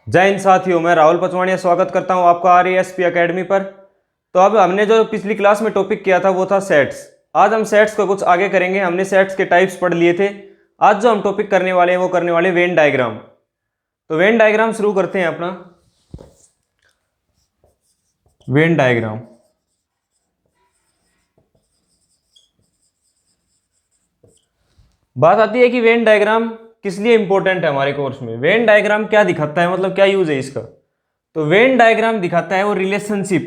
जय हिंद साथियों, मैं राहुल पचवाणिया स्वागत करता हूं आपका RASP एकेडमी पर। तो अब हमने जो पिछली क्लास में टॉपिक किया था वो था सेट्स। आज हम सेट्स को कुछ आगे करेंगे। हमने सेट्स के टाइप्स पढ़ लिए थे। आज जो हम टॉपिक करने वाले हैं वो करने वाले वेन डायग्राम। तो वेन डायग्राम शुरू करते हैं अपना। वेन डायग्राम बात आती है कि वेन डायग्राम किस लिए इंपॉर्टेंट है हमारे कोर्स में। वेन डायग्राम क्या दिखाता है, मतलब क्या यूज है इसका। तो वेन डायग्राम दिखाता है वो रिलेशनशिप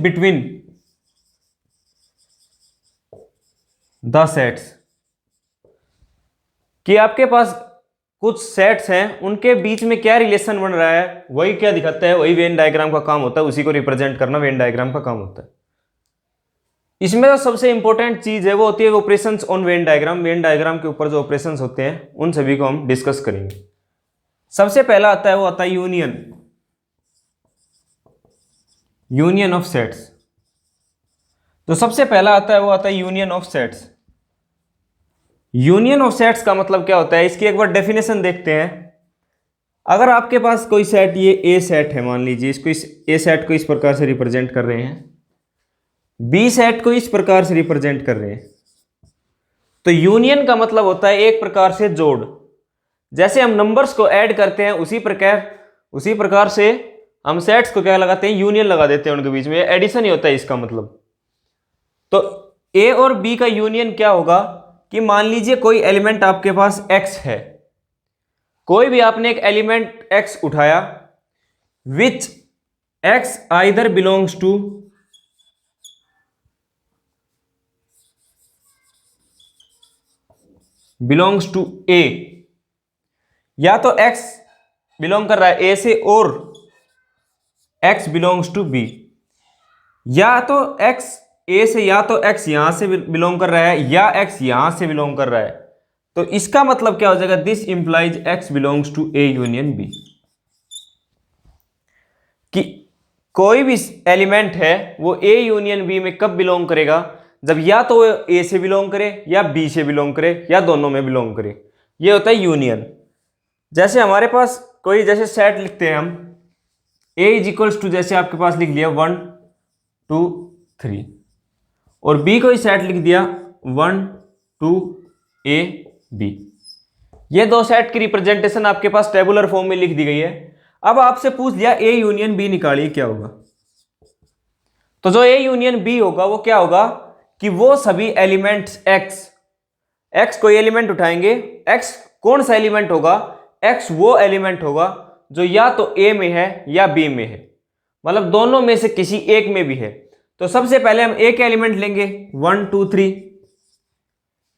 बिटवीन द सेट्स, कि आपके पास कुछ सेट्स हैं उनके बीच में क्या रिलेशन बन रहा है, वही क्या दिखाता है, वही वेन डायग्राम का काम होता है। उसी को रिप्रेजेंट करना वेन डायग्राम का काम होता है। इसमें जो सबसे इंपॉर्टेंट चीज है वो होती है operations on Venn diagram. Venn diagram के ऊपर जो ऑपरेशंस होते हैं उन सभी को हम डिस्कस करेंगे। सबसे पहला आता है वो आता है यूनियन ऑफ सेट्स। तो सबसे पहला आता है वो आता है union of sets. Union of sets का मतलब क्या होता है, इसकी एक बार डेफिनेशन देखते हैं। अगर आपके पास कोई सेट, ये ए सेट है, मान लीजिए इसको, इस ए सेट को इस प्रकार से रिप्रेजेंट कर रहे हैं, बी सेट को इस प्रकार से रिप्रेजेंट कर रहे हैं। तो यूनियन का मतलब होता है एक प्रकार से जोड़। जैसे हम नंबर्स को ऐड करते हैं उसी प्रकार से हम सेट्स को क्या लगाते हैं, यूनियन लगा देते हैं उनके बीच में। एडिशन ही होता है इसका मतलब। तो ए और बी का यूनियन क्या होगा कि मान लीजिए कोई एलिमेंट आपके पास x है, कोई भी आपने एक एलिमेंट x उठाया, which x either belongs to A, या तो x बिलोंग कर रहा है A से और x बिलोंग्स टू B, या तो x A से, या तो x यहां से बिलोंग कर रहा है या x यहां से बिलोंग कर रहा है। तो इसका मतलब क्या हो जाएगा, this implies x belongs to A union B, कि कोई भी एलिमेंट है वो A यूनियन B में कब बिलोंग करेगा, जब या तो वो A से बिलोंग करे या B से बिलोंग करे या दोनों में बिलोंग करे। ये होता है यूनियन। जैसे हमारे पास कोई, जैसे सेट लिखते हैं हम, A इज इक्वल्स टू, जैसे आपके पास लिख लिया 1 2 3, और B को ही सेट लिख दिया 1 2 A B। ये दो सेट की रिप्रेजेंटेशन आपके पास टेबुलर फॉर्म में लिख दी गई है। अब आपसे पूछ लिया A यूनियन B निकालिए, क्या होगा। तो जो A यूनियन B होगा वो क्या होगा कि वो सभी एलिमेंट्स x कोई एलिमेंट उठाएंगे, x कौन सा एलिमेंट होगा, x वो एलिमेंट होगा जो या तो A में है या B में है, मतलब दोनों में से किसी एक में भी है। तो सबसे पहले हम एक एलिमेंट लेंगे 1 2 3,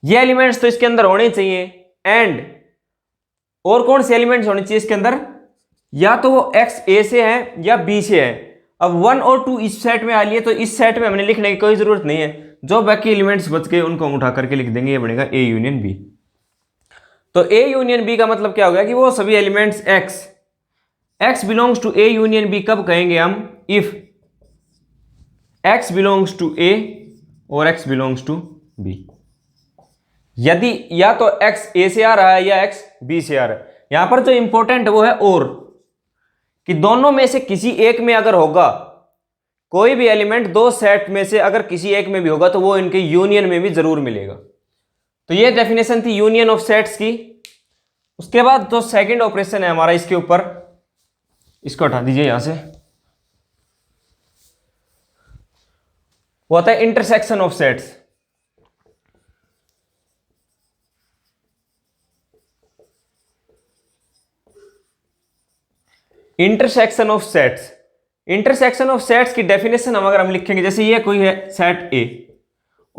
ये एलिमेंट्स तो इसके अंदर होने चाहिए। एंड और कौन से एलिमेंट्स होने चाहिए इसके अंदर, या तो वो x A से है या B से है। अब 1 और 2 इस सेट में आ लिए, तो इस सेट में हमने लिखने की कोई जरूरत नहीं है। जो बाकी एलिमेंट्स बच गए उनको हम उठा करके लिख देंगे, ये बनेगा A यूनियन B। तो A यूनियन B का मतलब क्या हो गया कि वो सभी elements x belongs to A union B कब कहेंगे हम, if x belongs to A और x बिलोंग्स टू B। यदि या तो x A से आ रहा है या x B से आ रहा है। यहां पर जो इंपॉर्टेंट है वो है और, कि दोनों में से किसी एक में अगर होगा, कोई भी एलिमेंट दो सेट में से अगर किसी एक में भी होगा तो वो इनके यूनियन में भी जरूर मिलेगा। तो ये डेफिनेशन थी यूनियन ऑफ सेट्स की। उसके बाद जो सेकंड ऑपरेशन है हमारा इसके ऊपर, इसको हटा दीजिए यहां से, वो होता है intersection of sets. Intersection of sets, intersection of sets की डेफिनेशन हम अगर हम लिखेंगे, जैसे ये कोई है सेट A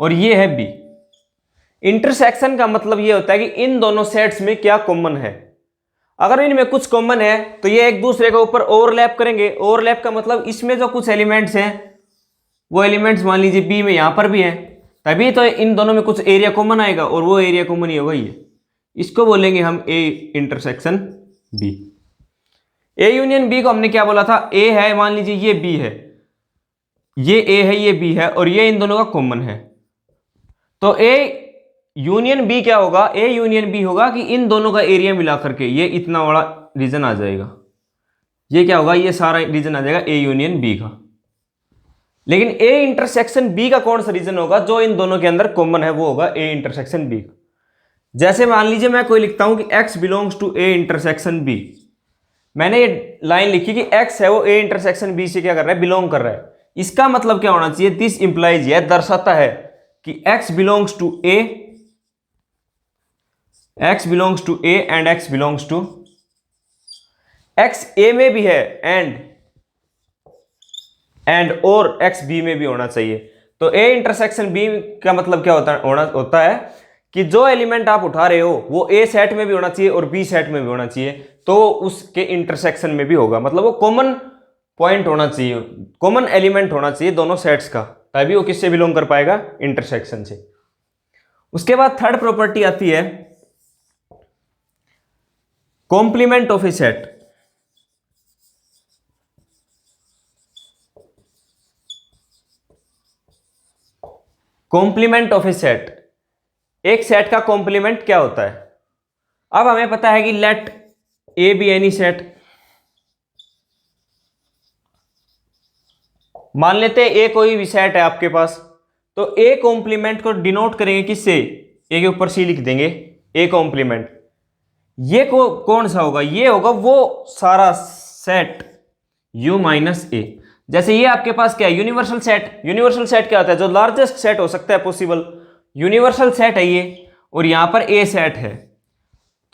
और ये है B। इंटरसेक्शन का मतलब ये होता है कि इन दोनों सेट्स में क्या कॉमन है। अगर इनमें कुछ कॉमन है तो ये एक दूसरे के ऊपर ओवरलैप करेंगे। ओवरलैप का मतलब इसमें जो कुछ एलिमेंट्स हैं वो एलिमेंट्स मान लीजिए B में यहां पर भी हैं, तभी तो इन दोनों में कुछ एरिया कॉमन आएगा, और वो एरिया कॉमन ही होगा ये। इसको बोलेंगे हम A intersection B। A union B को हमने क्या बोला था, A है, मान लीजिए ये B है, ये A है, ये B है, और ये इन दोनों का कॉमन है। तो A यूनियन बी क्या होगा, ए यूनियन बी होगा कि इन दोनों का एरिया मिला करके ये इतना बड़ा रीजन आ जाएगा। ये क्या होगा, ये सारा रीजन आ जाएगा ए यूनियन बी का। लेकिन ए इंटरसेक्शन बी का कौन सा रीजन होगा, जो इन दोनों के अंदर कॉमन है वो होगा ए इंटरसेक्शन बी का। जैसे मान लीजिए मैं कोई लिखता हूं कि x belongs to A intersection B, मैंने ये लाइन लिखी कि x है वो ए इंटरसेक्शन बी से क्या कर रहा है, बिलोंग कर रहा है। इसका मतलब क्या होना चाहिए, दिस इंप्लाइज, यह दर्शाता है कि x belongs to A, x belongs to A and x belongs to, x ए में भी है एंड और x बी में भी होना चाहिए। तो ए इंटरसेक्शन बी का मतलब क्या होता है कि जो एलिमेंट आप उठा रहे हो वो ए सेट में भी होना चाहिए और बी सेट में भी होना चाहिए, तो उसके इंटरसेक्शन में भी होगा। मतलब वो कॉमन पॉइंट होना चाहिए, कॉमन एलिमेंट होना चाहिए दोनों सेट्स का, तभी वो किससे बिलोंग कर पाएगा, इंटरसेक्शन से। उसके बाद थर्ड प्रॉपर्टी आती है complement of A set. Complement of A set, एक सेट का कॉम्प्लीमेंट क्या होता है। अब हमें पता है कि let A B any set, मान लेते हैं ए कोई भी सेट है आपके पास, तो ए कॉम्प्लीमेंट को डिनोट करेंगे किससे, ए के ऊपर सी लिख देंगे, ए कॉम्प्लीमेंट। ये कौन सा होगा, ये होगा वो सारा सेट u माइनस ए। जैसे ये आपके पास क्या है, यूनिवर्सल सेट। यूनिवर्सल सेट क्या होता है, जो लार्जेस्ट सेट हो सकता है पॉसिबल, यूनिवर्सल सेट है ये, और यहां पर ए सेट है।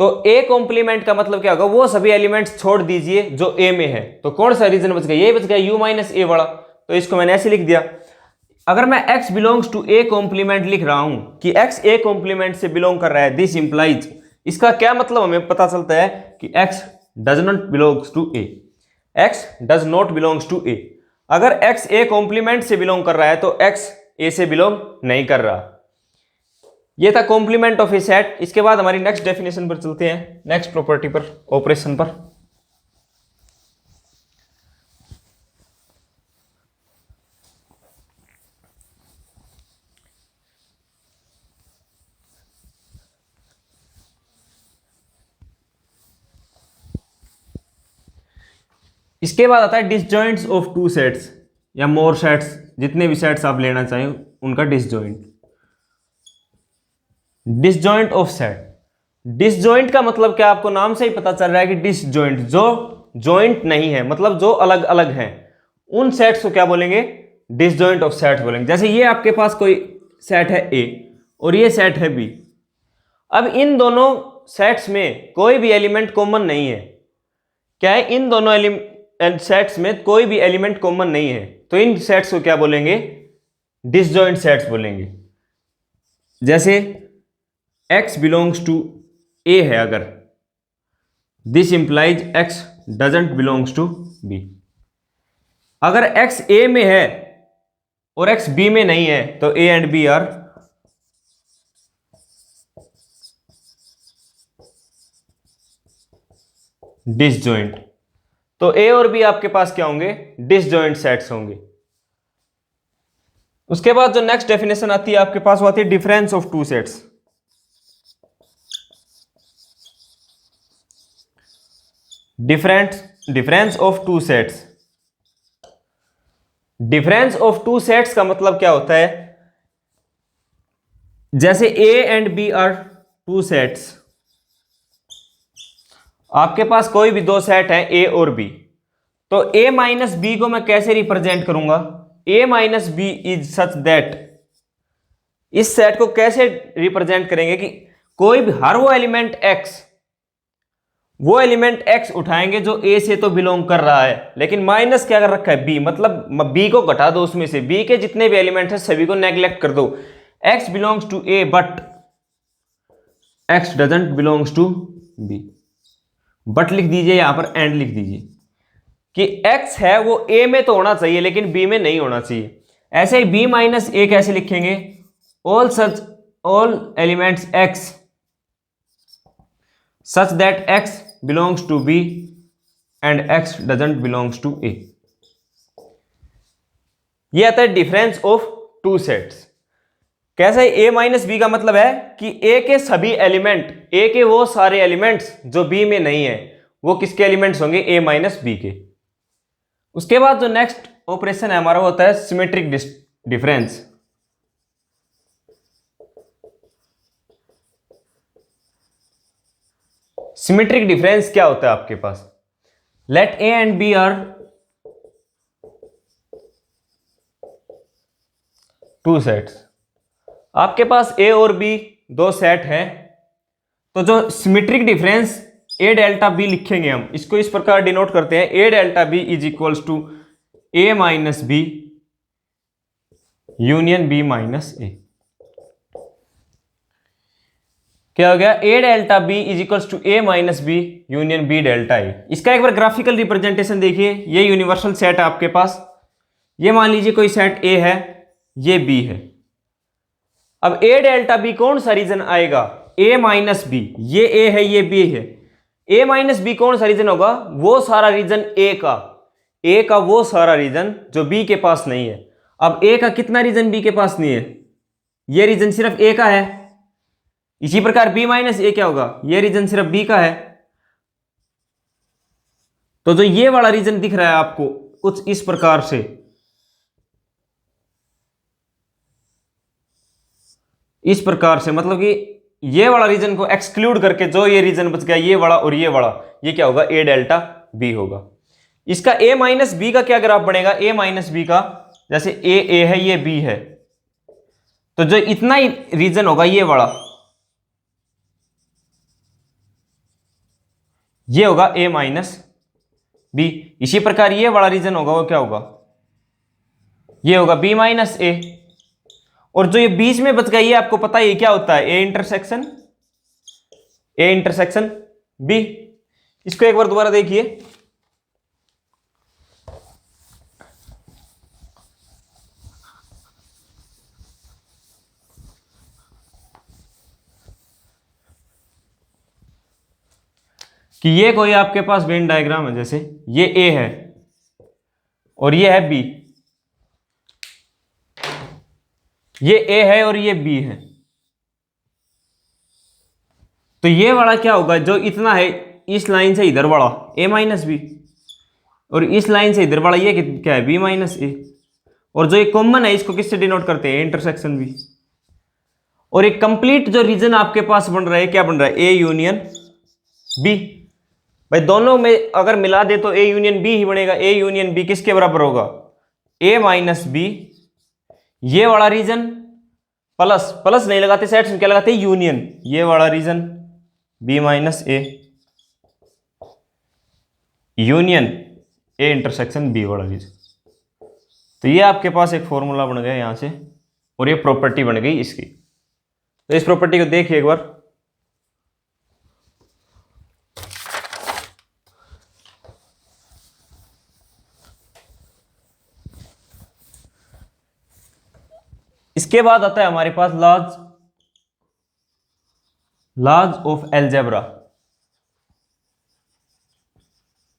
तो ए कॉम्प्लीमेंट का मतलब क्या होगा, वो सभी एलिमेंट्स छोड़ दीजिए जो ए में है। तो कौन सा रीजन बच गया, ये बच गया u माइनस ए वाला, तो इसको मैंने ऐसे लिख दिया। अगर मैं x belongs to A complement लिख रहा हूं कि x ए कॉम्प्लीमेंट से बिलोंग कर रहा है, दिस इंप्लाइज, इसका क्या मतलब हमें पता चलता है कि x does not belongs to A, x does not belongs to A. अगर x ए कॉम्प्लीमेंट से बिलोंग कर रहा है तो x ए से बिलोंग नहीं कर रहा। ये था कॉम्प्लीमेंट ऑफ ए सेट। इसके बाद हमारी नेक्स्ट डेफिनेशन पर चलते हैं, नेक्स्ट प्रॉपर्टी पर, ऑपरेशन पर। इसके बाद आता है डिसजॉइंट्स ऑफ टू सेट्स या मोर सेट्स, जितने भी सेट्स आप लेना चाहें उनका disjoint. Disjoint of set, disjoint का मतलब क्या, आपको नाम से ही पता चल रहा है कि डिसजॉइंट, जो जॉइंट नहीं है, मतलब जो अलग अलग हैं, उन सेट्स को क्या बोलेंगे, डिसजॉइंट ऑफ सेट्स बोलेंगे। जैसे ये आपके पास कोई सेट है ए और ये सेट है बी। अब इन दोनों सेट्स में कोई भी एलिमेंट कॉमन नहीं है, क्या है, इन दोनों सेट्स में कोई भी एलिमेंट कॉमन नहीं है, तो इन सेट्स को क्या बोलेंगे, डिसजॉइंट सेट्स बोलेंगे। जैसे x बिलोंग्स टू ए है, अगर this implies x doesn't belongs to b। अगर x a में है और x b में नहीं है तो a and b are disjoint. तो a और b आपके पास क्या होंगे, डिसजॉइंट सेट्स होंगे। उसके बाद जो नेक्स्ट डेफिनेशन आती है आपके पास, वो आती है difference of two sets. Difference of two sets, difference of two sets का मतलब क्या होता है, जैसे a and b are two sets, आपके पास कोई भी दो सेट हैं a और b, तो a माइनस बी को मैं कैसे रिप्रेजेंट करूंगा, a minus B is such that, इस सेट को कैसे रिप्रेजेंट करेंगे कि कोई भी हर वो एलिमेंट x उठाएंगे जो a से तो बिलोंग कर रहा है, लेकिन माइनस क्या कर रखा है, b, मतलब b को घटा दो, उसमें से b के जितने भी एलिमेंट हैं सभी को नेग्लेक्ट कर दो। x belongs to a but x doesn't belongs to b, but लिख दीजिए यहां पर, एंड लिख दीजिए कि x है वो a में तो होना चाहिए लेकिन b में नहीं होना चाहिए। ऐसे ही b माइनस a कैसे लिखेंगे, all elements x such that x belongs to b and x doesn't belongs to a। ये आता है डिफरेंस ऑफ टू सेट्स। कैसे? ए माइनस बी का मतलब है कि ए के सभी एलिमेंट, ए के वो सारे एलिमेंट्स जो बी में नहीं है वो किसके एलिमेंट्स होंगे? ए माइनस बी के। उसके बाद जो नेक्स्ट ऑपरेशन है हमारा वो होता है सिमेट्रिक डिफरेंस। सिमेट्रिक डिफरेंस क्या होता है आपके पास? Let A and B are two sets. आपके पास ए और बी दो सेट हैं, तो जो symmetric difference A delta B लिखेंगे हम, इसको इस प्रकार डिनोट करते हैं, A delta B is equals to A minus B union B minus A. क्या हो गया? A delta B is equals to A minus B union B delta A. इसका एक बार ग्राफिकल रिप्रेजेंटेशन देखिए। ये यूनिवर्सल सेट है आपके पास, ये मान लीजिए कोई सेट ए है, ये बी है। अब ए डेल्टा बी कौन सा रीजन आएगा? ए माइनस बी। ये ए है, ये बी है। ए माइनस बी कौन सा रीजन होगा? वो सारा रीजन ए का, ए का वो सारा रीजन जो बी के पास नहीं है। अब ए का कितना रीजन बी के पास नहीं है? ये रीजन सिर्फ ए का है। इसी प्रकार बी माइनस ए क्या होगा? ये रीजन सिर्फ बी का है। तो जो ये वाला रीजन दिख रहा है आपको कुछ इस प्रकार से, इस प्रकार से, मतलब कि ये वाला रीजन को एक्सक्लूड करके जो ये रीजन बच गया, ये वाला और ये वाला, ये क्या होगा? ए डेल्टा बी होगा। इसका ए माइनस बी का क्या ग्राफ बनेगा? ए माइनस बी का, जैसे ए है, ये बी है, तो जो इतना ही रीजन होगा ये वाला, ये होगा ए माइनस बी। इसी प्रकार ये वाला रीजन होगा, वो क्या होगा? ये होगा बी माइनस ए। और जो ये बीच में बच गया, ये आपको पता है ये क्या होता है? A intersection B. इसको एक बार दोबारा देखिए। कि ये कोई आपके पास वेन डायग्राम है, जैसे ये ए है और ये है बी, ये ए है और ये बी है। तो ये वाला क्या होगा? जो इतना है इस लाइन से इधर वाला ए माइनस बी, और इस लाइन से इधर वाला ये क्या है? बी माइनस ए। और जो ये कॉमन है इसको किससे डिनोट करते हैं? Intersection B. और एक कंप्लीट जो रीजन आपके पास बन रहा है, क्या बन रहा है? A union B. भाई दोनों में अगर मिला दे तो ए यूनियन बी ही बनेगा। ए यूनियन बी किसके बराबर होगा? ए माइनस बी, ये वाला रीजन प्लस, प्लस नहीं लगाते सेट्स में, क्या लगाते हैं? यूनियन, ये वाला region B minus A union A intersection B वाला रीजन। तो ये आपके पास एक फॉर्मूला बन गया यहां से, और ये प्रॉपर्टी बन गई इसकी। तो इस प्रॉपर्टी को देखिए एक बार। इसके बाद आता है हमारे पास laws of algebra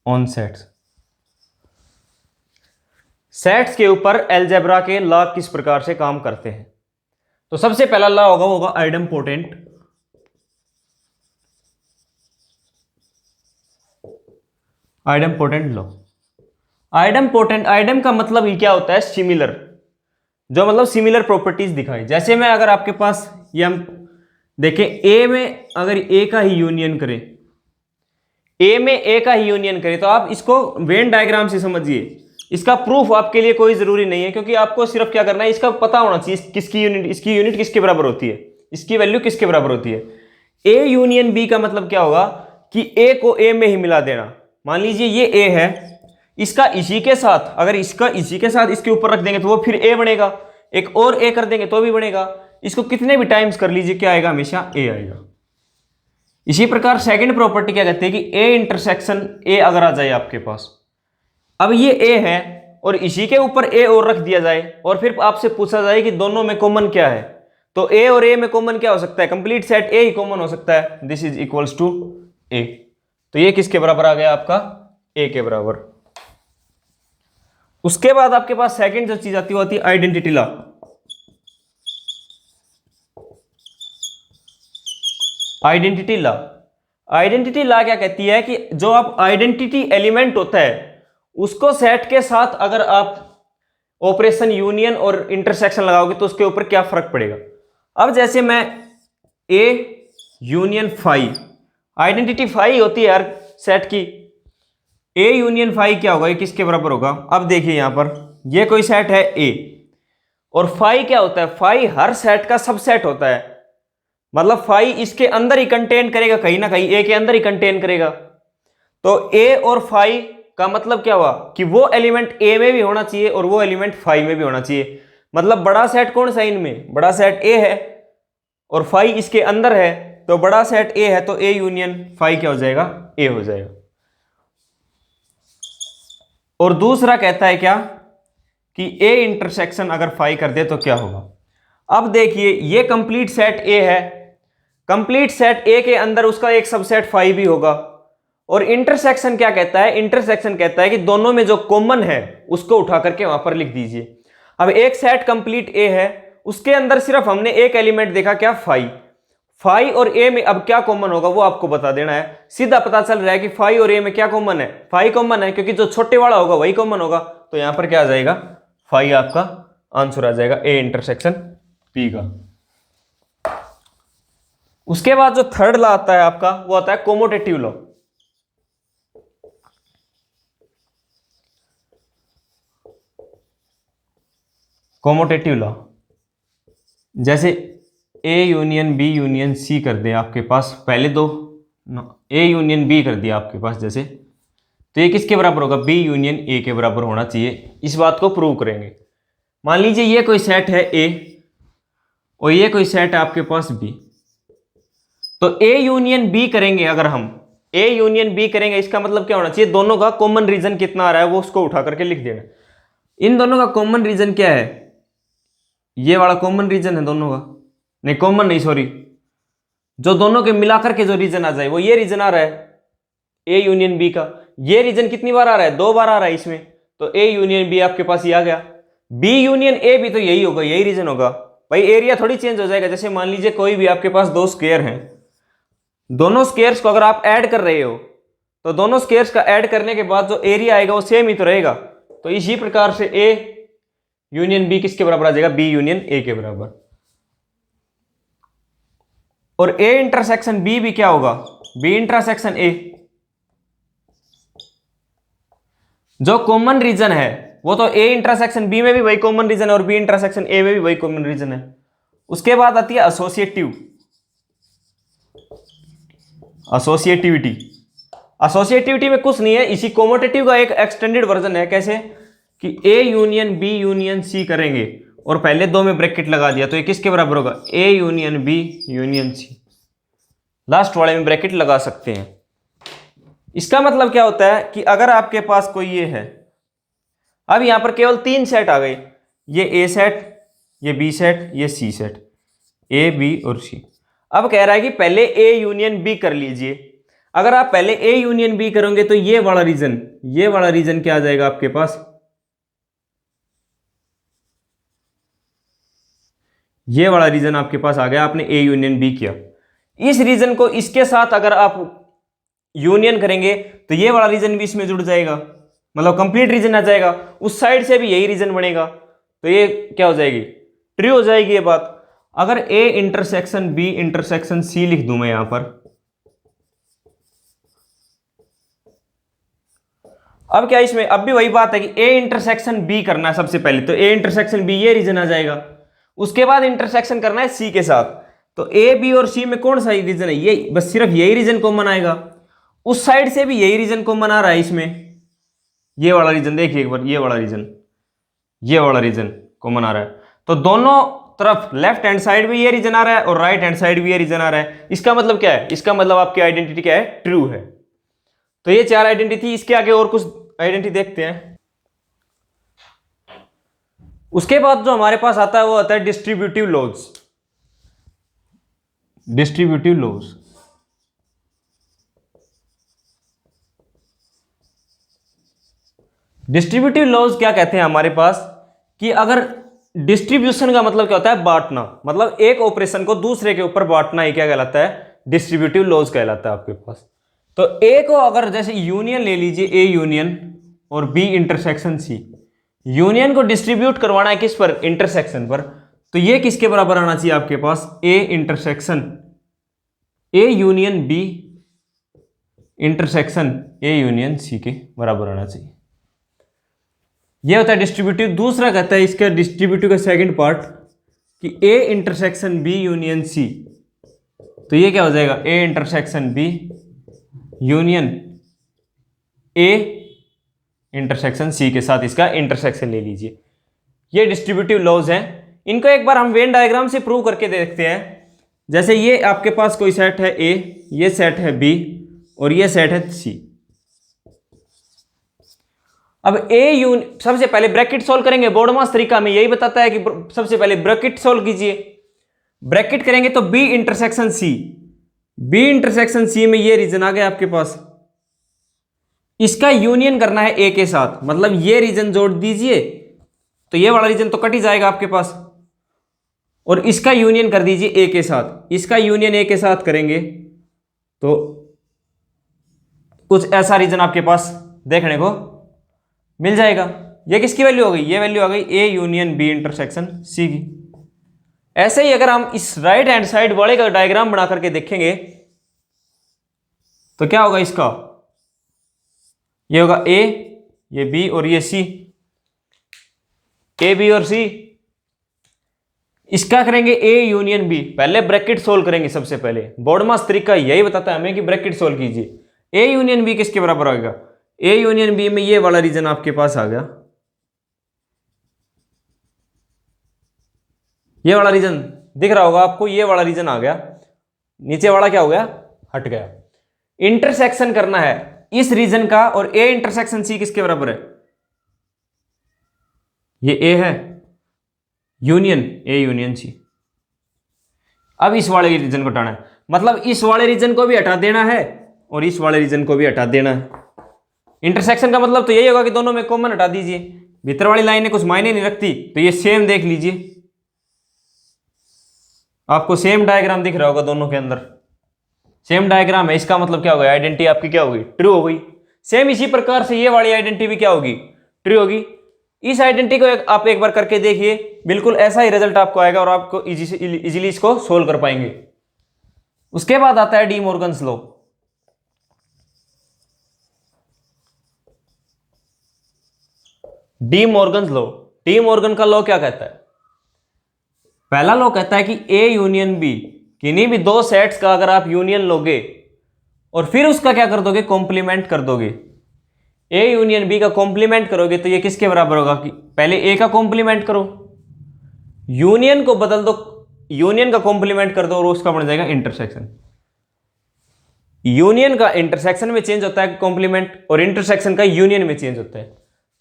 on sets. Sets के ऊपर अलजेब्रा के लॉ किस प्रकार से काम करते हैं? तो सबसे पहला लॉ होगा आइडम्पोटेंट। आइडम्पोटेंट लॉ। आइडम का मतलब ही क्या होता है? सिमिलर, जो मतलब सिमिलर प्रॉपर्टीज दिखाए। जैसे मैं अगर आपके पास ये हम देखें, ए में अगर ए का ही यूनियन करें, ए में ए का ही यूनियन करें, तो आप इसको वेन डायग्राम से समझिए। इसका प्रूफ आपके लिए कोई जरूरी नहीं है, क्योंकि आपको सिर्फ क्या करना है, इसका पता होना चाहिए किसकी यूनिट, इसकी यूनिट किसके बराबर होती है, इसकी वैल्यू किसके बराबर होती है। ए यूनियन बी का मतलब क्या होगा कि ए को ए में ही मिला देना। मान लीजिए ये ए है, इसका इसी के साथ, अगर इसका इसी के साथ इसके ऊपर रख देंगे तो वो फिर ए बनेगा, एक और ए कर देंगे तो भी बनेगा। इसको कितने भी टाइम्स कर लीजिए, क्या आएगा? हमेशा ए आएगा। इसी प्रकार सेकंड प्रॉपर्टी क्या कहते हैं कि ए इंटरसेक्शन ए अगर आ जाए आपके पास, अब ये ए है और इसी के ऊपर ए और रख दिया जाए, और फिर आपसे पूछा जाए कि दोनों में कॉमन क्या है, तो ए और ए में कॉमन क्या हो सकता है? कंप्लीट सेट ए ही कॉमन हो सकता है। दिस इज इक्वल्स टू ए। तो ये किसके बराबर आ गया आपका? ए के बराबर। उसके बाद आपके पास सेकंड जो चीज आती है वो आती है identity law. Identity law. Identity law क्या कहती है कि जो आप आइडेंटिटी एलिमेंट होता है उसको सेट के साथ अगर आप ऑपरेशन यूनियन और इंटरसेक्शन लगाओगे तो उसके ऊपर क्या फर्क पड़ेगा। अब जैसे मैं A union phi, identity phi होती है हर सेट की, ए यूनियन फाई क्या होगा, ये किसके बराबर होगा। अब देखिए यहां पर ये कोई सेट है ए, और फाई क्या होता है, फाई हर सेट का सबसेट होता है, मतलब फाई इसके अंदर ही कंटेन करेगा, कहीं ना कहीं ए के अंदर ही कंटेन करेगा। तो ए और फाई का मतलब क्या हुआ कि वो एलिमेंट ए में भी होना चाहिए और वो एलिमेंट फाई में भी होना चाहिए। मतलब बड़ा सेट कौन सा इनमें, बड़ा सेट ए है और फाई इसके अंदर है, तो बड़ा सेट ए है तो ए यूनियन फाई क्या हो जाएगा, ए हो जाएगा। और दूसरा कहता है क्या कि ए इंटरसेक्शन अगर फाई कर दे तो क्या होगा। अब देखिए ये कंप्लीट सेट ए है, कंप्लीट सेट ए के अंदर उसका एक सबसेट फाई भी होगा। और इंटरसेक्शन क्या कहता है, इंटरसेक्शन कहता है कि दोनों में जो कॉमन है उसको उठा करके वहां पर लिख दीजिए। अब एक सेट कंप्लीट ए है, उसके अंदर सिर्फ हमने एक एलिमेंट देखा क्या, फाई। फाई और ए में अब क्या कॉमन होगा वो आपको बता देना है। सीधा पता चल रहा है कि फाई और ए में क्या कॉमन है, फाई कॉमन है, क्योंकि जो छोटे वाला होगा वही कॉमन होगा। तो यहां पर क्या आ जाएगा, फाई आपका आंसर आ जाएगा ए इंटरसेक्शन पी का। उसके बाद जो थर्ड लॉ आता है आपका वो आता है कोमोटेटिव लॉ। कोमोटेटिव लॉ, जैसे A union B union C कर दे आपके पास, पहले दो ए यूनियन बी कर दिया आपके पास जैसे, तो ये किसके बराबर होगा, बी यूनियन ए के बराबर होना चाहिए। इस बात को प्रूव करेंगे। मान लीजिए ये कोई सेट है ए और ये कोई सेट है आपके पास बी, तो ए यूनियन बी करेंगे, अगर हम ए यूनियन बी करेंगे इसका मतलब क्या होना चाहिए, दोनों का कॉमन रीजन कितना आ रहा है वो उसको उठा करके लिख देना। इन दोनों का कॉमन रीजन क्या है, ये वाला कॉमन रीजन है दोनों का, नहीं कॉमन नहीं सॉरी, जो दोनों के मिलाकर के जो रीजन आ जाए वो ये रीजन आ रहा है ए यूनियन बी का। ये रीजन कितनी बार आ रहा है, 2 बार आ रहा है इसमें, तो ए यूनियन बी आपके पास ये आ गया। बी यूनियन ए भी तो यही होगा, यही रीजन होगा भाई, एरिया थोड़ी चेंज हो जाएगा। जैसे मान लीजिए कोई भी आपके पास 2 स्क्वायर हैं, दोनों स्क्वायर्स को अगर आप ऐड कर रहे हो तो दोनों स्क्वायर्स का ऐड करने के बाद जो एरिया आएगा वो सेम ही तो रहेगा। तो इसी प्रकार से ए यूनियन बी किसके बराबर आ जाएगा, बी यूनियन ए के बराबर। और ए इंटरसेक्शन बी भी क्या होगा, बी इंटरसेक्शन ए। जो कॉमन रीजन है वो तो ए इंटरसेक्शन बी में भी वही कॉमन रीजन है और बी इंटरसेक्शन ए में भी वही कॉमन रीजन है। उसके बाद आती है एसोसिएटिविटी। एसोसिएटिविटी में कुछ नहीं है, इसी कोमोटेटिव का एक एक्सटेंडेड वर्जन है। कैसे कि A union B union C करेंगे और पहले 2 में ब्रैकेट लगा दिया, तो ये किसके बराबर होगा, A union B union C. Last वाले में ब्रैकेट लगा सकते हैं। इसका मतलब क्या होता है कि अगर आपके पास कोई ये है, अब यहां पर केवल 3 सेट आ गए, ये ए सेट, ये बी सेट, ये सी सेट, ए बी और सी। अब कह रहा है कि पहले ए यूनियन बी कर लीजिए। अगर आप पहले ए यूनियन बी करोगे तो ये वाला रीजन क्या आ जाएगा आपके पास, ये वाला रीजन आपके पास आ गया। आपने ए यूनियन बी किया, इस रीजन को इसके साथ अगर आप यूनियन करेंगे तो ये वाला रीजन भी इसमें जुड़ जाएगा, मतलब कंप्लीट रीजन आ जाएगा। उस साइड से भी यही रीजन बनेगा, तो ये क्या हो जाएगी, ट्रू हो जाएगी ये बात। अगर A intersection B intersection C लिख दूं मैं यहां पर, अब क्या इसमें अब भी वही बात है कि ए इंटरसेक्शन बी करना है सबसे पहले, तो ए इंटरसेक्शन बी ये रीजन आ जाएगा। उसके बाद इंटरसेक्शन करना है सी के साथ, तो ए बी और सी में कौन सा रीजन है, ये बस सिर्फ यही रीजन कॉमन आएगा। उस साइड से भी यही रीजन कॉमन आ रहा है इसमें, ये वाला रीजन देखिए एक बार, ये वाला रीजन कॉमन आ रहा है। तो दोनों तरफ लेफ्ट हैंड साइड भी ये रीजन आ रहा है और राइट हैंड साइड भी ये रीजन आ रहा है। इसका मतलब क्या है, इसका मतलब आपकी आइडेंटिटी क्या है, ट्रू है। तो ये 4 आइडेंटिटी, इसके आगे और कुछ आइडेंटिटी देखते हैं। उसके बाद जो हमारे पास आता है वो आता है डिस्ट्रीब्यूटिव लॉज। डिस्ट्रीब्यूटिव लॉज क्या कहते हैं हमारे पास, कि अगर डिस्ट्रीब्यूशन का मतलब क्या होता है, बांटना, मतलब एक ऑपरेशन को दूसरे के ऊपर बांटना ही क्या कहलाता है, डिस्ट्रीब्यूटिव लॉज कहलाता है आपके पास। तो ए को अगर जैसे यूनियन ले लीजिए, ए यूनियन और बी इंटरसेक्शन सी, यूनियन को डिस्ट्रीब्यूट करवाना है किस पर, इंटरसेक्शन पर, तो ये किसके बराबर आना चाहिए आपके पास, A intersection A union B intersection A union C के बराबर आना चाहिए। ये होता है डिस्ट्रीब्यूटिव। दूसरा कहता है इसका डिस्ट्रीब्यूटिव का सेकंड पार्ट कि A intersection B union C, तो ये क्या हो जाएगा, A intersection B union A intersection C के साथ इसका इंटरसेक्शन ले लीजिए। ये डिस्ट्रीब्यूटिव लॉज हैं। इनको एक बार हम वेन डायग्राम से प्रूव करके देखते हैं। जैसे ये आपके पास कोई सेट है ए, ये सेट है बी और ये सेट है सी। अब सबसे पहले ब्रैकेट सॉल्व करेंगे। बोर्डमास तरीका में यही बताता है कि सबसे पहले ब्रैकेट सॉल्व कीजिए। ब्रैकेट करेंगे तो B intersection C, B intersection C में ये रीजन आ गया आपके पास, इसका यूनियन करना है ए के साथ, मतलब ये रीजन जोड़ दीजिए तो ये वाला रीजन तो कट ही जाएगा आपके पास, और इसका यूनियन कर दीजिए ए के साथ। इसका यूनियन ए के साथ करेंगे तो कुछ ऐसा रीजन आपके पास देखने को मिल जाएगा। ये किसकी वैल्यू हो गई, ये वैल्यू आ गई A union B intersection C की। ऐसे ही अगर हम इस राइट हैंड साइड वाले का डायग्राम बना करके देखेंगे तो क्या होगा, इसका ये होगा ए, ये बी और ये सी, ए बी और सी। इसका करेंगे ए यूनियन बी। पहले ब्रैकेट सोल्व करेंगे सबसे पहले। बोर्डमास तरीका यही बताता है हमें कि ब्रैकेट सोल्व कीजिए। ए यूनियन बी किसके बराबर आएगा, ए यूनियन बी में ये वाला रीजन आपके पास आ गया, ये वाला रीजन दिख रहा होगा आपको, ये वाला रीजन आ गया, नीचे वाला क्या हो गया, हट गया। इंटरसेक्शन करना है इस रीजन का, और ए इंटरसेक्शन सी किसके बराबर है, ये ए है, यूनियन ए यूनियन सी। अब इस वाले रीजन को हटाना है, मतलब इस वाले रीजन को भी हटा देना है और इस वाले रीजन को भी हटा देना है। इंटरसेक्शन का मतलब तो यही होगा कि दोनों में कॉमन हटा दीजिए। भीतर वाली लाइनें कुछ मायने नहीं रखती, तो ये सेम देख लीजिए, आपको सेम डायग्राम दिख रहा होगा दोनों के अंदर, सेम डायग्राम है। इसका मतलब क्या होगा, आइडेंटिटी आपकी क्या होगी, ट्रू हो गई। सेम इसी प्रकार से ये वाली आइडेंटिटी भी क्या होगी, ट्रू होगी। इस आइडेंटिटी को आप एक बार करके देखिए, बिल्कुल ऐसा ही रिजल्ट आपको आएगा और आपको इजीली इसको सोल्व कर पाएंगे। उसके बाद आता है D Morgan's law. D Morgan's law, De Morgan का लॉ क्या कहता है, पहला लॉ कहता है कि ए यूनियन बी, किन्हीं भी दो सेट्स का अगर आप यूनियन लोगे और फिर उसका क्या कर दोगे, कॉम्प्लीमेंट कर दोगे, ए यूनियन बी का कॉम्प्लीमेंट करोगे तो ये किसके बराबर होगा कि पहले ए का कॉम्प्लीमेंट करो, यूनियन को बदल दो, यूनियन का कॉम्प्लीमेंट कर दो और उसका बन जाएगा इंटरसेक्शन। यूनियन का इंटरसेक्शन में चेंज होता है कॉम्प्लीमेंट, और इंटरसेक्शन का यूनियन में चेंज होता है।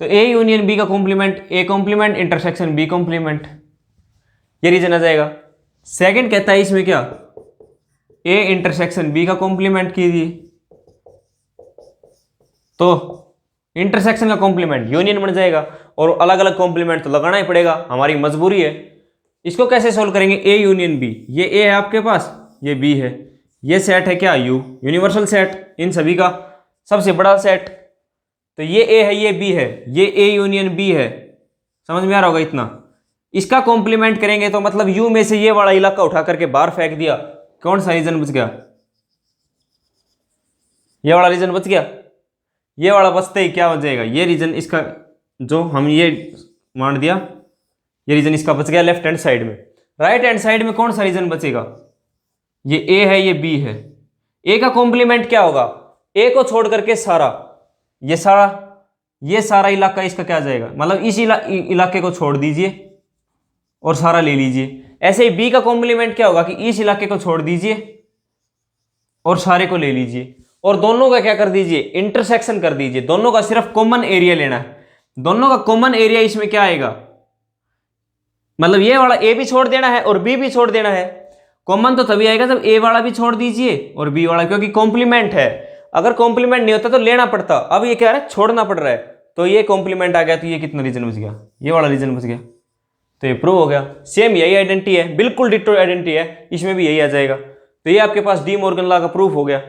तो ए यूनियन बी का complement, A complement intersection B complement, ये रीजन आ जाएगा। सेकंड कहता है इसमें क्या, ए इंटरसेक्शन बी का कॉम्प्लीमेंट कीजिए, तो इंटरसेक्शन का कॉम्प्लीमेंट यूनियन बन जाएगा, और अलग अलग कॉम्प्लीमेंट तो लगाना ही पड़ेगा, हमारी मजबूरी है। इसको कैसे सोल्व करेंगे, ए यूनियन बी, ये ए है आपके पास, ये बी है, ये सेट है क्या, यू, यूनिवर्सल सेट, इन सभी का सबसे बड़ा सेट। तो ये ए है, ये बी है, ये ए यूनियन बी है, समझ में आ रहा होगा इतना। इसका कॉम्प्लीमेंट करेंगे तो मतलब यू में से ये वाला इलाका उठा करके बाहर फेंक दिया, कौन सा रीजन बच गया, ये वाला रीजन बच गया। ये वाला बचते ही क्या हो जाएगा, ये रीजन इसका जो हम ये मान दिया, ये रीजन इसका बच गया लेफ्ट हैंड साइड में। राइट हैंड साइड में कौन सा रीजन बचेगा, ये ए है, ये बी है। ए का कॉम्प्लीमेंट क्या होगा, ए को छोड़ करके सारा, ये सारा इलाका इसका क्या जाएगा, मतलब इस इलाके को छोड़ दीजिए और सारा ले लीजिए। ऐसे ही बी का कॉम्प्लीमेंट क्या होगा कि इस इलाके को छोड़ दीजिए और सारे को ले लीजिए, और दोनों का क्या कर दीजिए, इंटरसेक्शन कर दीजिए। दोनों का सिर्फ कॉमन एरिया लेना है, दोनों का कॉमन एरिया इसमें क्या आएगा, मतलब ये वाला ए भी छोड़ देना है और बी भी छोड़ देना है। कॉमन तो तभी आएगा जब ए वाला भी छोड़ दीजिए और बी वाला, क्योंकि कॉम्प्लीमेंट है। अगर कॉम्प्लीमेंट नहीं होता तो लेना पड़ता, अब ये क्या है, छोड़ना पड़ रहा है, तो ये कॉम्प्लीमेंट आ गया, तो ये कितना रीजन बच गया, ये वाला रीजन बच गया, तो ये प्रूव हो गया। सेम यही आइडेंटिटी है, बिल्कुल डिटो आइडेंटिटी है, इसमें भी यही आ जाएगा। तो ये आपके पास डी मॉर्गन लॉ का प्रूफ हो गया।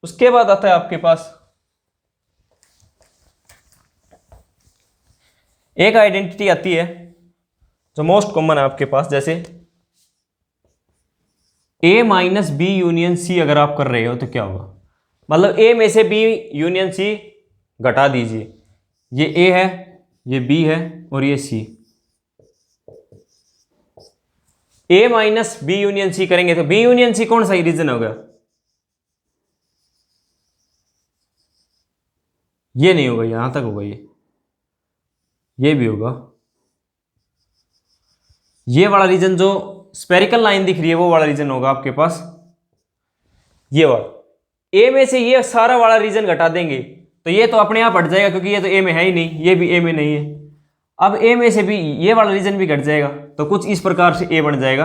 उसके बाद आता है आपके पास एक आइडेंटिटी आती है जो मोस्ट कॉमन है आपके पास, जैसे ए माइनस बी यूनियन सी अगर आप कर रहे हो तो क्या होगा, मतलब ए में से बी यूनियन सी घटा दीजिए, ये ए है, ये बी है और ये सी। ए माइनस बी यूनियन सी करेंगे तो बी यूनियन सी कौन सा रीजन होगा, ये नहीं होगा, यहां तक होगा, ये भी होगा, ये वाला रीजन जो स्पेरिकल लाइन दिख रही है वो वाला रीजन होगा आपके पास, ये वाला। ए में से ये सारा वाला रीजन घटा देंगे तो ये तो अपने आप हट जाएगा क्योंकि ये तो ए में है ही नहीं, ये भी ए में नहीं है। अब ए में से भी ये वाला रीजन भी घट जाएगा तो कुछ इस प्रकार से ए बन जाएगा,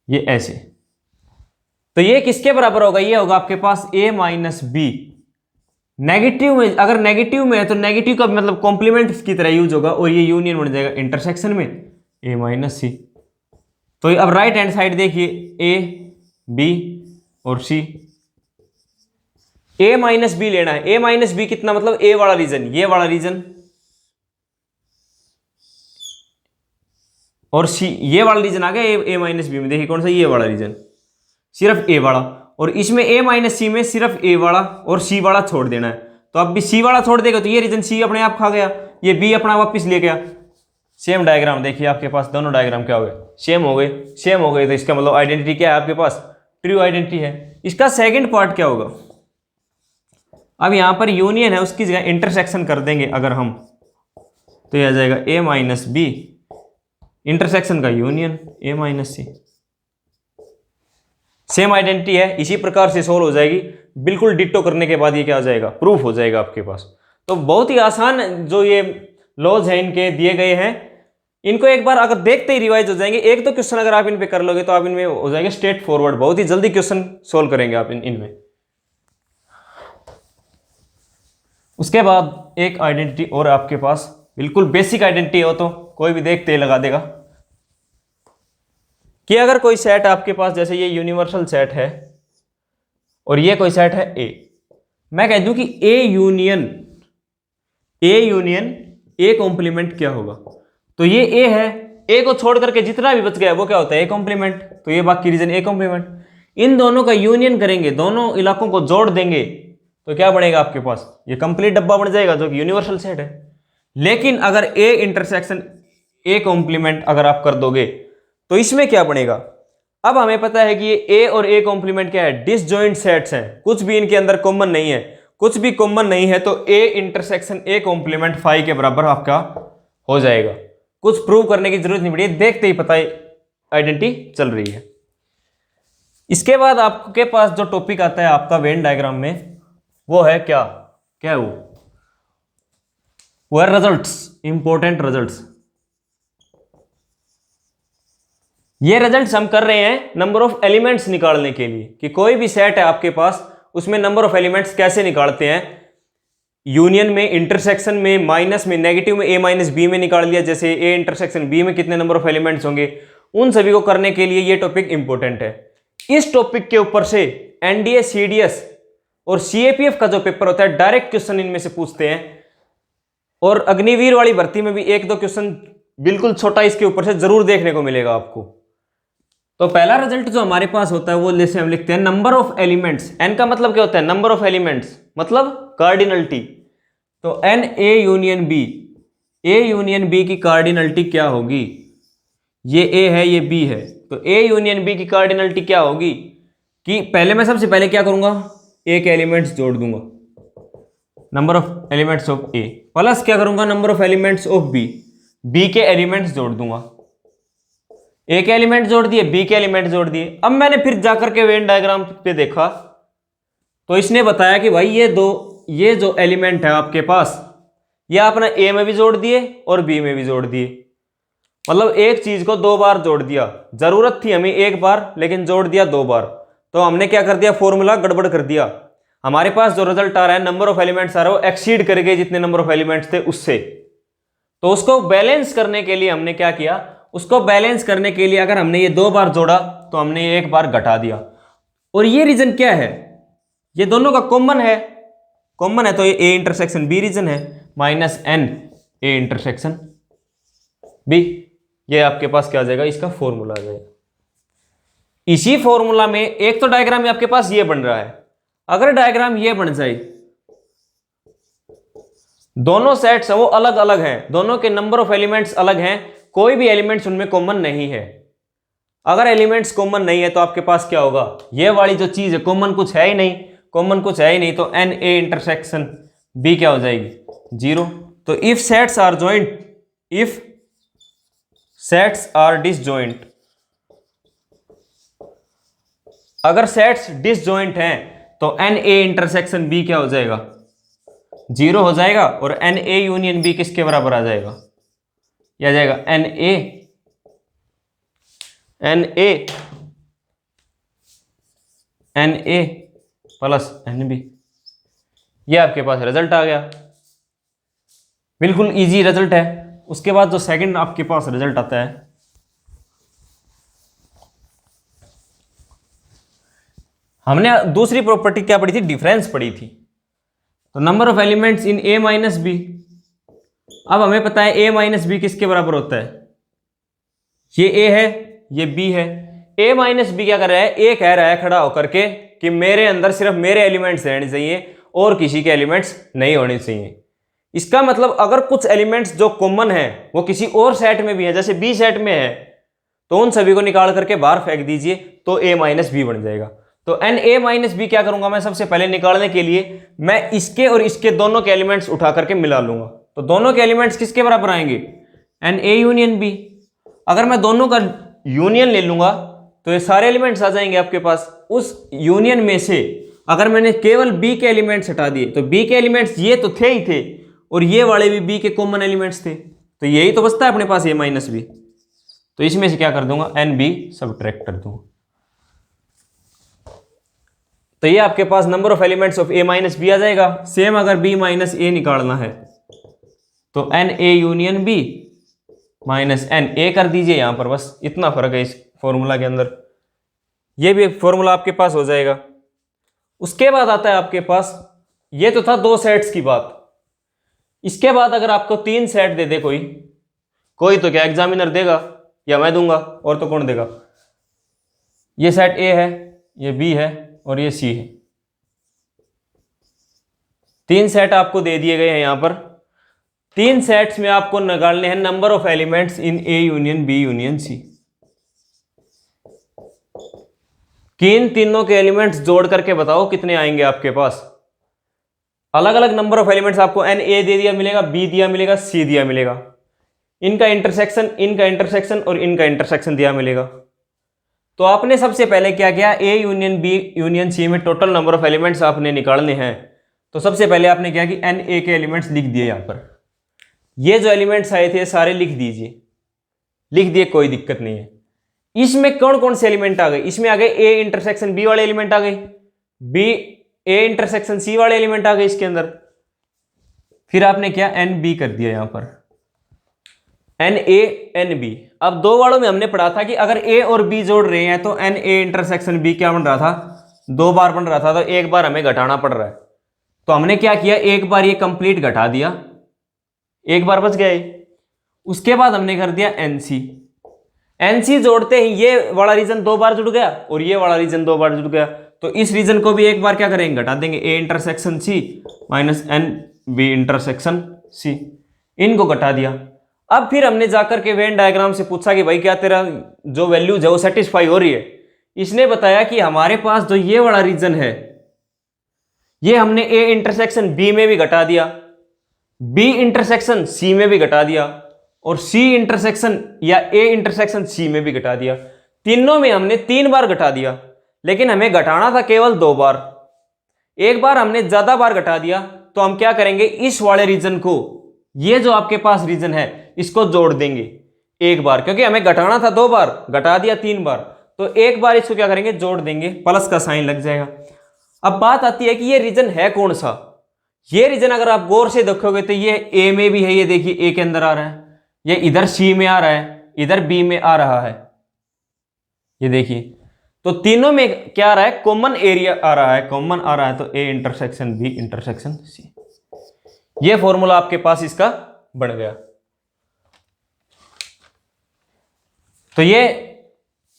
ये ऐसे। तो ये किसके बराबर होगा, ये होगा आपके पास ए माइनस बी। नेगेटिव में, अगर नेगेटिव में है तो नेगेटिव का मतलब कॉम्प्लीमेंट की तरह यूज होगा और ये यूनियन बन जाएगा इंटरसेक्शन में ए माइनस सी। तो अब राइट हैंड साइड देखिए, ए बी और सी, ए माइनस बी लेना है। ए माइनस बी कितना, मतलब ए वाला रीजन, ये वाला रीजन, और सी ये वाला रीजन आ गया ए माइनस बी में। देखिए कौन सा, ये वाला रीजन, सिर्फ ए वाला, और इसमें ए माइनस सी में सिर्फ ए वाला और सी वाला छोड़ देना है। तो अब भी सी वाला छोड़ देगा तो ये रीजन सी अपने आप खा गया, ये बी अपना वापस ले गया। सेम डायग्राम देखिए आपके पास, दोनों डायग्राम क्या हो गए, सेम हो गए, सेम हो गए। तो इसका मतलब आइडेंटिटी क्या है आपके पास, ट्रू आइडेंटिटी है। इसका सेकंड पार्ट क्या होगा, अब यहां पर यूनियन है उसकी जगह इंटरसेक्शन कर देंगे अगर हम, तो यह आ जाएगा ए माइनस बी इंटरसेक्शन का union A minus C. Same identity है, इसी प्रकार से सोल्व हो जाएगी। बिल्कुल डिट्टो करने के बाद ये क्या आ जाएगा, प्रूफ हो जाएगा आपके पास। तो बहुत ही आसान जो ये लॉज हैं इनके दिए गए हैं, इनको एक बार अगर देखते ही रिवाइज हो जाएंगे। एक दो क्वेश्चन अगर आप इन पे कर लोगे तो आप इनमें हो जाएंगे स्ट्रेट फॉरवर्ड, बहुत ही जल्दी क्वेश्चन सोल्व करेंगे आप इनमें। उसके बाद एक आइडेंटिटी और आपके पास, बिल्कुल बेसिक आइडेंटिटी हो तो कोई भी देखते ही लगा देगा, कि अगर कोई सेट आपके पास, जैसे ये यूनिवर्सल सेट है और ये कोई सेट है ए, मैं कह दूं कि ए यूनियन ए कॉम्प्लीमेंट क्या होगा, तो ये ए है, ए को छोड़ करके जितना भी बच गया वो क्या होता है, ए कॉम्प्लीमेंट। तो ये बाकी रीजन ए कॉम्प्लीमेंट, इन दोनों का यूनियन करेंगे, दोनों इलाकों को जोड़ देंगे तो क्या बनेगा आपके पास, ये कंप्लीट डब्बा बन जाएगा जो कि यूनिवर्सल सेट है। लेकिन अगर ए इंटरसेक्शन ए कॉम्प्लीमेंट अगर आप कर दोगे तो इसमें क्या बनेगा, अब हमें पता है कि ये ए और ए कॉम्प्लीमेंट क्या है, डिसजॉइंट सेट्स हैं, कुछ भी इनके अंदर कॉमन नहीं है, कुछ भी कॉमन नहीं है, तो A intersection A complement phi के बराबर आपका हो जाएगा। कुछ प्रूव करने की जरूरत नहीं पड़ी, देखते ही पता है आइडेंटिटी चल रही है। इसके बाद आपके पास जो टॉपिक आता है आपका वेन डायग्राम में, वो है क्या क्या है वो है रिजल्ट्स, इंपॉर्टेंट रिजल्ट्स। ये रिजल्ट्स हम कर रहे हैं नंबर ऑफ एलिमेंट्स निकालने के लिए, कि कोई भी सेट है आपके पास उसमें नंबर ऑफ एलिमेंट्स कैसे निकालते हैं, यूनियन में, इंटरसेक्शन में, माइनस में, नेगेटिव में, ए माइनस बी में निकाल लिया, जैसे ए इंटरसेक्शन बी में कितने नंबर ऑफ एलिमेंट्स होंगे, उन सभी को करने के लिए ये टॉपिक इंपॉर्टेंट है। इस टॉपिक के ऊपर से एनडीए, सीडीएस और सीएपीएफ का जो पेपर होता है डायरेक्ट क्वेश्चन इनमें से पूछते हैं, और अग्निवीर वाली भर्ती में भी एक दो क्वेश्चन बिल्कुल छोटा इसके ऊपर से जरूर देखने को मिलेगा आपको। तो पहला रिजल्ट जो हमारे पास होता है वो जैसे हम लिखते हैं नंबर ऑफ एलिमेंट्स। एन का मतलब क्या होता है, नंबर ऑफ एलिमेंट्स, मतलब कार्डिनलिटी। तो N A union B, A union B की कार्डिनलिटी क्या होगी, ये ए है ये बी है, तो ए यूनियन बी की कार्डिनलिटी क्या होगी, कि पहले मैं सबसे पहले क्या करूंगा, ए के एलिमेंट्स जोड़ दूंगा, number of elements of A, plus क्या करूंगा, number of elements of B, B के एलिमेंट्स जोड़ दूंगा। ए के एलिमेंट जोड़ दिए, बी के एलिमेंट जोड़ दिए। अब मैंने फिर जाकर के वेन डायग्राम पे देखा तो इसने बताया कि भाई ये जो एलिमेंट है आपके पास, ये आपने ए में भी जोड़ दिए और बी में भी जोड़ दिए, मतलब एक चीज को दो बार जोड़ दिया। जरूरत थी हमें एक बार, लेकिन जोड़ दिया दो बार, तो हमने क्या कर दिया, फॉर्मूला गड़बड़ कर दिया। हमारे पास जो रिजल्ट आ रहा है, नंबर ऑफ एलिमेंट्स आ रहा है, वो एक्सीड कर गए जितने नंबर ऑफ एलिमेंट्स थे उससे। तो उसको बैलेंस करने के लिए हमने क्या किया, उसको बैलेंस करने के लिए अगर हमने ये 2 बार जोड़ा तो हमने ये 1 बार घटा दिया। और ये रीजन क्या है, ये दोनों का कॉमन है, कॉमन है तो ये ए इंटरसेक्शन बी रीजन है, minus N A intersection B. ये आपके पास क्या आ जाएगा, इसका फॉर्मूला आ जाएगा। इसी फॉर्मूला में एक तो डायग्राम आपके पास ये बन रहा है, अगर डायग्राम ये बन जाए, दोनों सेट्स वो अलग अलग हैं, दोनों के नंबर ऑफ एलिमेंट्स अलग हैं, कोई भी एलिमेंट्स उनमें कॉमन नहीं है। अगर एलिमेंट्स कॉमन नहीं है तो आपके पास क्या होगा, ये वाली जो चीज है कॉमन कुछ है ही नहीं, कॉमन कुछ है ही नहीं, तो एन ए इंटरसेक्शन बी क्या हो जाएगी, 0। तो if sets are joint, if sets are disjoint, अगर सेट्स डिसजॉइंट हैं तो एन ए इंटरसेक्शन बी क्या हो जाएगा, 0 हो जाएगा। और एन ए यूनियन बी किसके बराबर आ जाएगा, यह आ जाएगा N A plus N B. ये आपके पास रिजल्ट आ गया, बिल्कुल इजी रिजल्ट है। उसके बाद जो सेकंड आपके पास रिजल्ट आता है, हमने दूसरी प्रॉपर्टी क्या पढ़ी थी, डिफरेंस पढ़ी थी। तो number of elements in A minus B, अब हमें पता है ए माइनस बी किसके बराबर होता है, ये ए है ये बी है। ए माइनस बी क्या कर रहा है, ए कह रहा है खड़ा होकर के कि मेरे अंदर सिर्फ मेरे एलिमेंट्स रहने चाहिए और किसी के एलिमेंट्स नहीं होने चाहिए। इसका मतलब अगर कुछ एलिमेंट्स जो कॉमन है वो किसी और सेट में भी है, जैसे बी सेट में है, तो उन सभी को निकाल करके बाहर फेंक दीजिए तो ए माइनस बी बन जाएगा। तो एन ए माइनस बी क्या करूंगा मैं, सबसे पहले निकालने के लिए मैं इसके और इसके दोनों के एलिमेंट्स उठा करके मिला लूंगा। तो दोनों के एलिमेंट्स किसके बराबर आएंगे, एन ए यूनियन बी। अगर मैं दोनों का यूनियन ले लूंगा तो ये सारे एलिमेंट्स आ जाएंगे आपके पास। उस यूनियन में से अगर मैंने केवल बी के एलिमेंट्स हटा दिए तो बी के एलिमेंट्स ये तो थे ही थे और ये वाले भी बी के कॉमन एलिमेंट्स थे, तो यही तो बचता है अपने पास ए माइनस बी। तो इसमें से क्या कर दूंगा, एन बी सबट्रैक्ट कर दूंगा। तो ये आपके पास number of elements of A minus B आ जाएगा। सेम अगर बी माइनस ए निकालना है तो N A union B minus N A कर दीजिए, यहां पर बस इतना फर्क है इस फॉर्मूला के अंदर। ये भी एक फॉर्मूला आपके पास हो जाएगा। उसके बाद आता है आपके पास, ये तो था 2 सेट्स की बात। इसके बाद अगर आपको 3 सेट दे दे कोई तो क्या एग्जामिनर देगा या मैं दूंगा, और तो कौन देगा। ये सेट ए है, ये बी है और ये सी है। 3 सेट आपको दे दिए गए हैं यहां पर। 3 सेट्स में आपको निकालने हैं number of elements in A union B union C. तीनों के एलिमेंट्स जोड़ करके बताओ कितने आएंगे आपके पास। अलग अलग नंबर ऑफ एलिमेंट्स आपको एन ए दे दिया मिलेगा, बी दिया मिलेगा, सी दिया मिलेगा। इनका इंटरसेक्शन और इनका इंटरसेक्शन दिया मिलेगा। तो आपने सबसे पहले क्या किया, A union B union C में टोटल नंबर ऑफ एलिमेंट्स आपने निकालने हैं। तो सबसे पहले आपने क्या कि एन ए के एलिमेंट्स लिख दिए यहां पर। ये जो एलिमेंट्स आए थे सारे लिख दीजिए, लिख दिए, कोई दिक्कत नहीं है। इसमें कौन कौन से एलिमेंट आ गए, इसमें आ गए ए इंटरसेक्शन बी वाले एलिमेंट आ गए, बी ए इंटरसेक्शन सी वाले एलिमेंट आ गए इसके अंदर। फिर आपने क्या एन बी कर दिया यहां पर, एन ए एन बी। अब 2 वालों में हमने पढ़ा था कि अगर ए और बी जोड़ रहे हैं तो एन ए इंटरसेक्शन बी क्या बन रहा था, 2 बार बन रहा था, तो 1 बार हमें घटाना पड़ रहा है। तो हमने क्या किया, 1 बार ये कंप्लीट घटा दिया, 1 बार बच गए। उसके बाद हमने कर दिया एनसी। एनसी जोड़ते ही ये वाला रीजन 2 बार जुड़ गया और ये वाला रीजन 2 बार जुड़ गया। तो इस रीजन को भी 1 बार क्या करेंगे, घटा देंगे, A intersection C minus N B intersection C, इनको घटा दिया। अब फिर हमने जाकर के वेन डायग्राम से पूछा कि भाई क्या तेरा जो वैल्यूज है वो सेटिस्फाई हो रही है। इसने बताया कि हमारे पास जो ये वाला रीजन है ये हमने ए इंटरसेक्शन बी में भी घटा दिया, बी इंटरसेक्शन सी में भी घटा दिया और सी इंटरसेक्शन या ए इंटरसेक्शन सी में भी घटा दिया। तीनों में हमने 3 बार घटा दिया, लेकिन हमें घटाना था केवल 2 बार। 1 बार हमने ज्यादा बार घटा दिया, तो हम क्या करेंगे, इस वाले रीजन को, ये जो आपके पास रीजन है इसको जोड़ देंगे 1 बार, क्योंकि हमें घटाना था 2 बार, घटा दिया 3 बार, तो 1 बार इसको क्या करेंगे, जोड़ देंगे, प्लस का साइन लग जाएगा। अब बात आती है कि ये रीजन है कौन सा। ये रीजन अगर आप गौर से देखोगे तो ये ए में भी है, ये देखिए ए के अंदर आ रहा है, ये इधर सी में आ रहा है, इधर बी में आ रहा है, ये देखिए, तो तीनों में क्या आ रहा है, कॉमन एरिया आ रहा है, कॉमन आ रहा है, तो A intersection B intersection C. ये फॉर्मूला आपके पास इसका बन गया। तो ये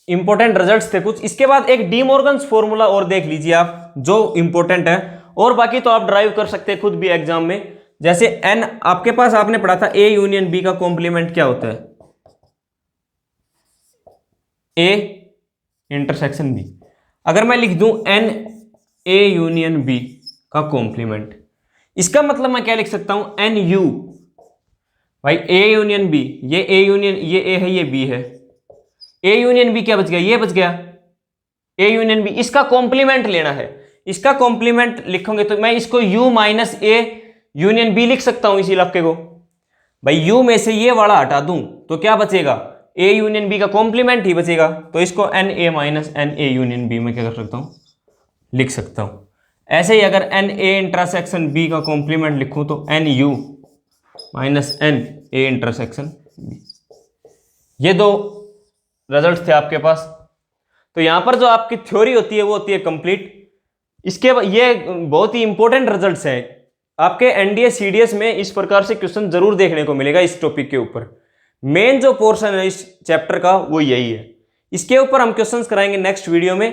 इंपॉर्टेंट रिजल्ट्स थे कुछ। इसके बाद एक डी मॉर्गन्स फॉर्मूला और देख लीजिए आप, जो इंपॉर्टेंट है, और बाकी तो आप ड्राइव कर सकते हैं खुद भी एग्जाम में। जैसे एन आपके पास आपने पढ़ा था, ए यूनियन बी का कॉम्प्लीमेंट क्या होता है, ए इंटरसेक्शन बी। अगर मैं लिख दूं एन ए यूनियन बी का कॉम्प्लीमेंट, इसका मतलब मैं क्या लिख सकता हूं, एन यू, भाई ए यूनियन बी, ये ए यूनियन, ये ए है, ये बी है, ए यूनियन बी क्या बच गया, ये बच गया ए यूनियन बी। इसका कॉम्प्लीमेंट लेना है, इसका कॉम्प्लीमेंट लिखोगे तो मैं इसको u minus A union B लिख सकता हूं इस इलाके को। भाई u में से ये वाला हटा दूं तो क्या बचेगा, ए यूनियन बी का कॉम्प्लीमेंट ही बचेगा। तो इसको n A minus N A union B में क्या कर सकता हूं, लिख सकता हूं। ऐसे ही अगर एन ए इंटरसेक्शन बी का कॉम्प्लीमेंट लिखूं तो n U minus N A intersection B. ये दो रिजल्ट थे आपके पास। तो यहां पर जो आपकी थ्योरी होती है वो होती है कंप्लीट। इसके ये बहुत ही इंपॉर्टेंट रिजल्ट्स हैं आपके एनडीए सीडीएस में, इस प्रकार से क्वेश्चन जरूर देखने को मिलेगा इस टॉपिक के ऊपर। मेन जो पोर्शन है इस चैप्टर का वो यही है। इसके ऊपर हम क्वेश्चंस कराएंगे नेक्स्ट वीडियो में,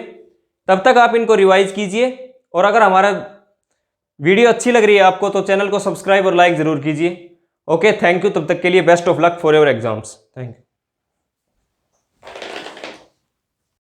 तब तक आप इनको रिवाइज कीजिए। और अगर हमारा वीडियो अच्छी लग रही है आपको तो चैनल को सब्सक्राइब और लाइक जरूर कीजिए। Okay, thank you. तब तक के लिए best of luck for your exams. Thank you.